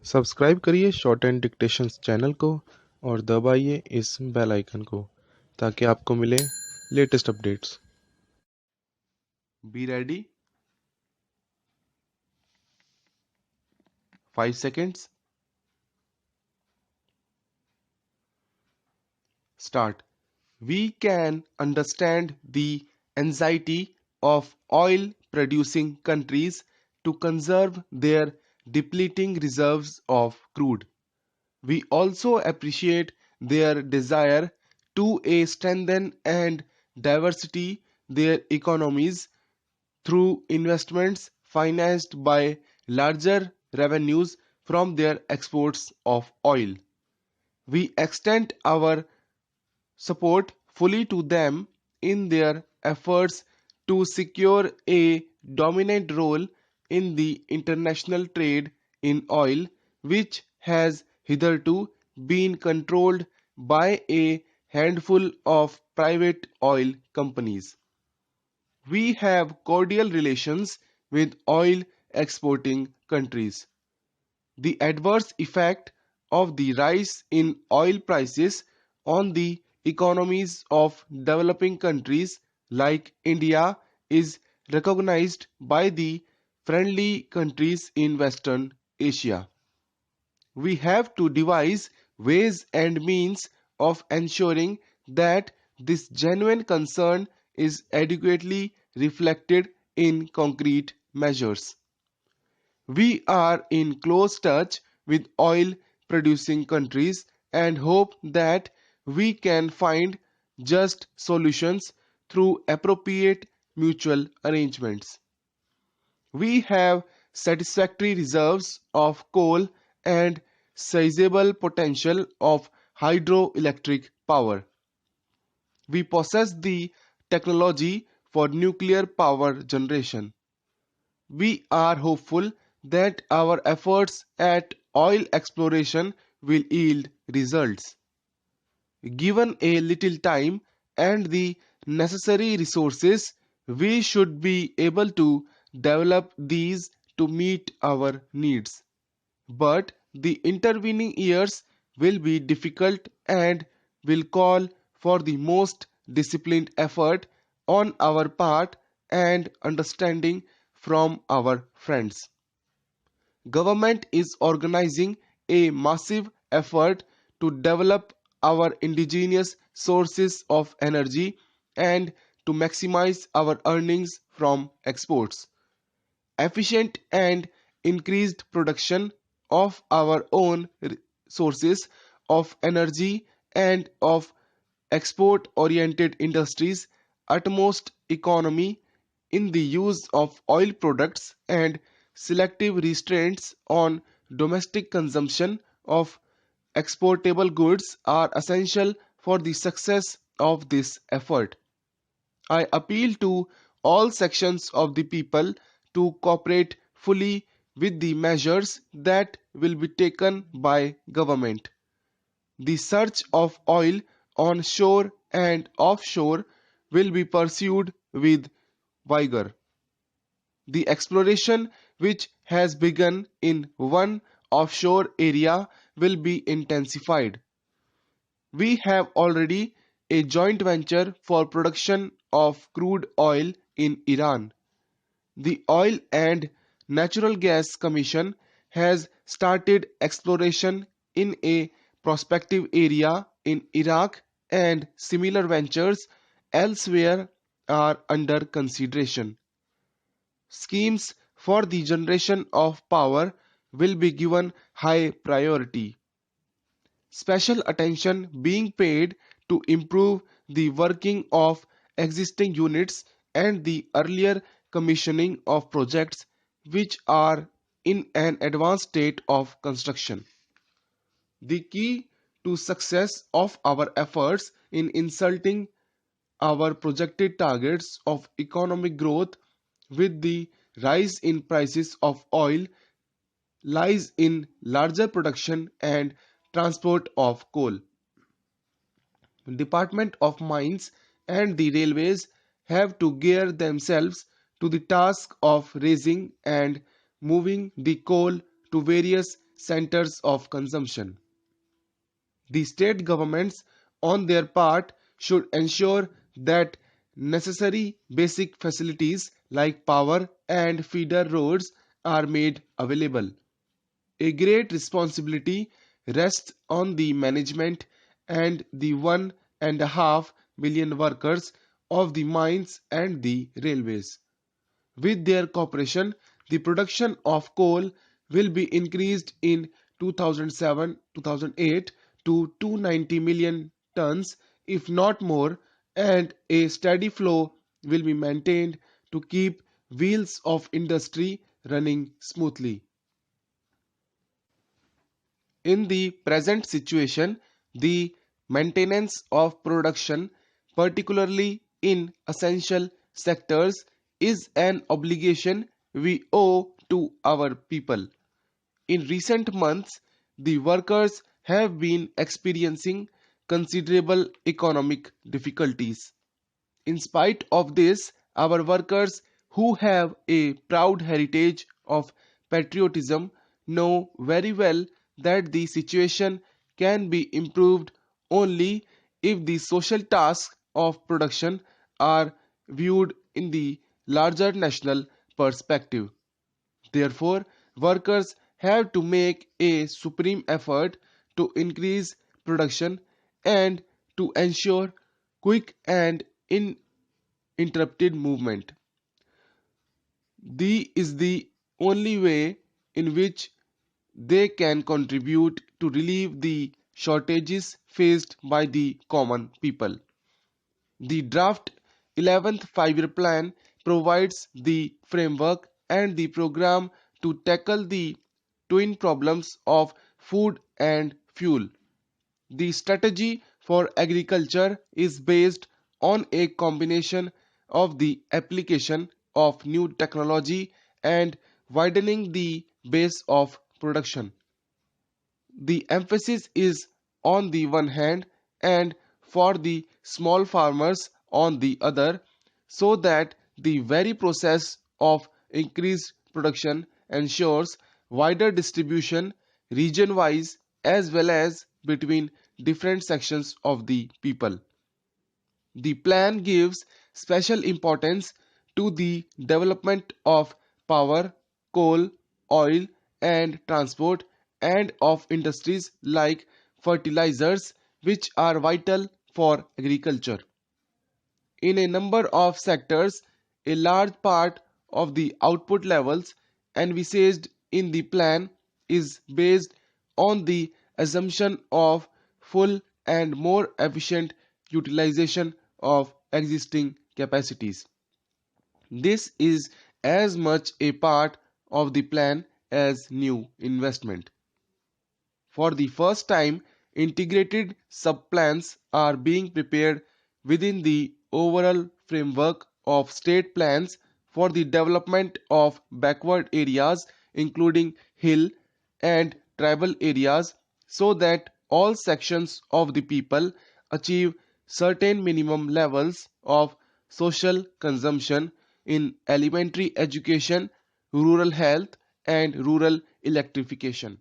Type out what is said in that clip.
Subscribe करिए short and dictations channel को और दबाइए इस बेल आइकन को ताकि आपको मिले latest updates. Be ready. 5 seconds. Start. We can understand the anxiety of oil producing countries to conserve their depleting reserves of crude. We also appreciate their desire to strengthen and diversity their economies through investments financed by larger revenues from their exports of oil. We extend our support fully to them in their efforts to secure a dominant role in the international trade in oil, which has hitherto been controlled by a handful of private oil companies. We have cordial relations with oil exporting countries. The adverse effect of the rise in oil prices on the economies of developing countries like India is recognized by the friendly countries in Western Asia. We have to devise ways and means of ensuring that this genuine concern is adequately reflected in concrete measures. We are in close touch with oil producing countries and hope that we can find just solutions through appropriate mutual arrangements. We have satisfactory reserves of coal and sizable potential of hydroelectric power. We possess the technology for nuclear power generation. We are hopeful that our efforts at oil exploration will yield results. Given a little time and the necessary resources, we should be able to develop these to meet our needs. But the intervening years will be difficult and will call for the most disciplined effort on our part and understanding from our friends. Government is organizing a massive effort to develop our indigenous sources of energy and to maximize our earnings from exports. Efficient and increased production of our own sources of energy and of export-oriented industries, utmost economy in the use of oil products and selective restraints on domestic consumption of exportable goods are essential for the success of this effort. I appeal to all sections of the people to cooperate fully with the measures that will be taken by government. The search of oil on shore and offshore will be pursued with vigor. The exploration which has begun in one offshore area will be intensified. We have already a joint venture for production of crude oil in Iran. The Oil and Natural Gas Commission has started exploration in a prospective area in Iraq, and similar ventures elsewhere are under consideration. Schemes for the generation of power will be given high priority. Special attention being paid to improve the working of existing units and the earlier commissioning of projects which are in an advanced state of construction. The key to success of our efforts in insulting our projected targets of economic growth with the rise in prices of oil lies in larger production and transport of coal. Department of Mines and the Railways have to gear themselves to the task of raising and moving the coal to various centers of consumption. The state governments, on their part, should ensure that necessary basic facilities like power and feeder roads are made available. A great responsibility rests on the management and the 1.5 million workers of the mines and the railways. With their cooperation, the production of coal will be increased in 2007-2008 to 290 million tons, if not more, and a steady flow will be maintained to keep wheels of industry running smoothly. In the present situation, the maintenance of production, particularly in essential sectors, is an obligation we owe to our people. In recent months, the workers have been experiencing considerable economic difficulties. In spite of this, our workers, who have a proud heritage of patriotism, know very well that the situation can be improved only if the social tasks of production are viewed in the larger national perspective. Therefore, workers have to make a supreme effort to increase production and to ensure quick and uninterrupted movement. This is the only way in which they can contribute to relieve the shortages faced by the common people. The draft 11th five-year plan provides the framework and the program to tackle the twin problems of food and fuel. The strategy for agriculture is based on a combination of the application of new technology and widening the base of production. The emphasis is on the one hand and for the small farmers on the other, so that the very process of increased production ensures wider distribution region-wise as well as between different sections of the people. The plan gives special importance to the development of power, coal, oil and transport, and of industries like fertilizers, which are vital for agriculture. In a number of sectors, a large part of the output levels envisaged in the plan is based on the assumption of full and more efficient utilization of existing capacities. This is as much a part of the plan as new investment. For the first time, integrated sub-plans are being prepared within the overall framework of state plans for the development of backward areas, including hill and tribal areas, so that all sections of the people achieve certain minimum levels of social consumption in elementary education, rural health, and rural electrification.